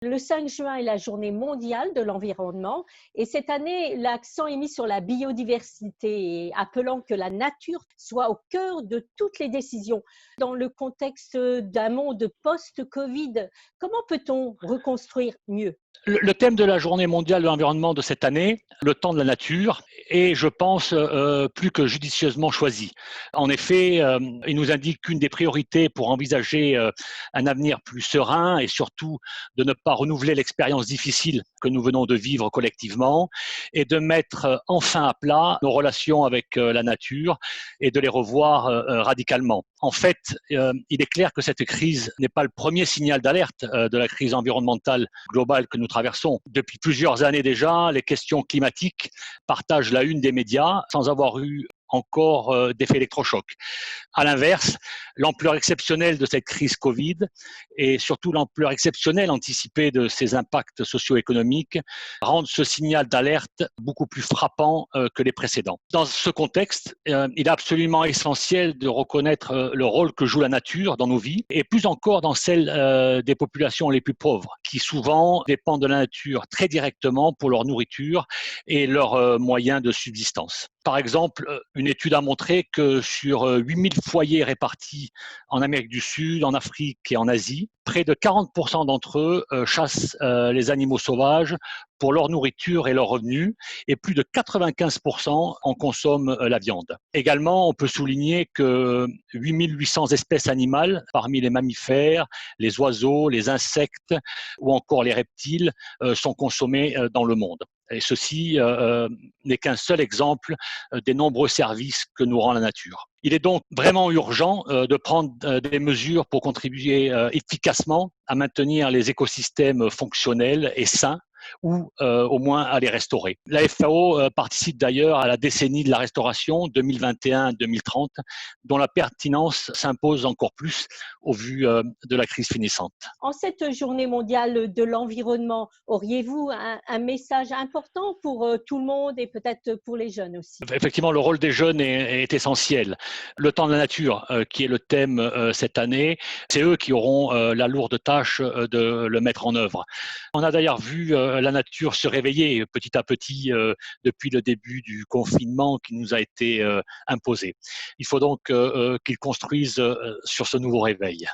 Le 5 juin est la journée mondiale de l'environnement et cette année, l'accent est mis sur la biodiversité et appelant que la nature soit au cœur de toutes les décisions. Dans le contexte d'un monde post-Covid, comment peut-on reconstruire mieux? Le thème de la Journée mondiale de l'environnement de cette année, le temps de la nature, est, je pense, plus que judicieusement choisi. En effet, il nous indique qu'une des priorités pour envisager un avenir plus serein et surtout de ne pas renouveler l'expérience difficile que nous venons de vivre collectivement est de mettre enfin à plat nos relations avec la nature et de les revoir radicalement. En fait, il est clair que cette crise n'est pas le premier signal d'alerte de la crise environnementale globale que nous traversons. Depuis plusieurs années déjà, les questions climatiques partagent la une des médias sans avoir eu encore d'effet électrochoc. À l'inverse, l'ampleur exceptionnelle de cette crise Covid et surtout l'ampleur exceptionnelle anticipée de ses impacts socio-économiques rendent ce signal d'alerte beaucoup plus frappant que les précédents. Dans ce contexte, il est absolument essentiel de reconnaître le rôle que joue la nature dans nos vies et plus encore dans celle des populations les plus pauvres qui souvent dépendent de la nature très directement pour leur nourriture et leurs moyens de subsistance. Par exemple, une étude a montré que sur 8000 foyers répartis en Amérique du Sud, en Afrique et en Asie, près de 40% d'entre eux chassent les animaux sauvages pour leur nourriture et leurs revenus, et plus de 95% en consomment la viande. Également, on peut souligner que 8800 espèces animales, parmi les mammifères, les oiseaux, les insectes ou encore les reptiles, sont consommées dans le monde. Et ceci n'est qu'un seul exemple des nombreux services que nous rend la nature. Il est donc vraiment urgent de prendre des mesures pour contribuer efficacement à maintenir les écosystèmes fonctionnels et sains ou au moins à les restaurer. La FAO participe d'ailleurs à la décennie de la restauration 2021-2030, dont la pertinence s'impose encore plus au vu de la crise finissante. En cette journée mondiale de l'environnement, auriez-vous un message important pour tout le monde et peut-être pour les jeunes aussi? Effectivement, le rôle des jeunes est essentiel. Le temps de la nature, qui est le thème cette année, c'est eux qui auront la lourde tâche de le mettre en œuvre. On a d'ailleurs vu la nature se réveiller petit à petit depuis le début du confinement qui nous a été imposé. Il faut donc qu'ils construisent sur ce nouveau réveil.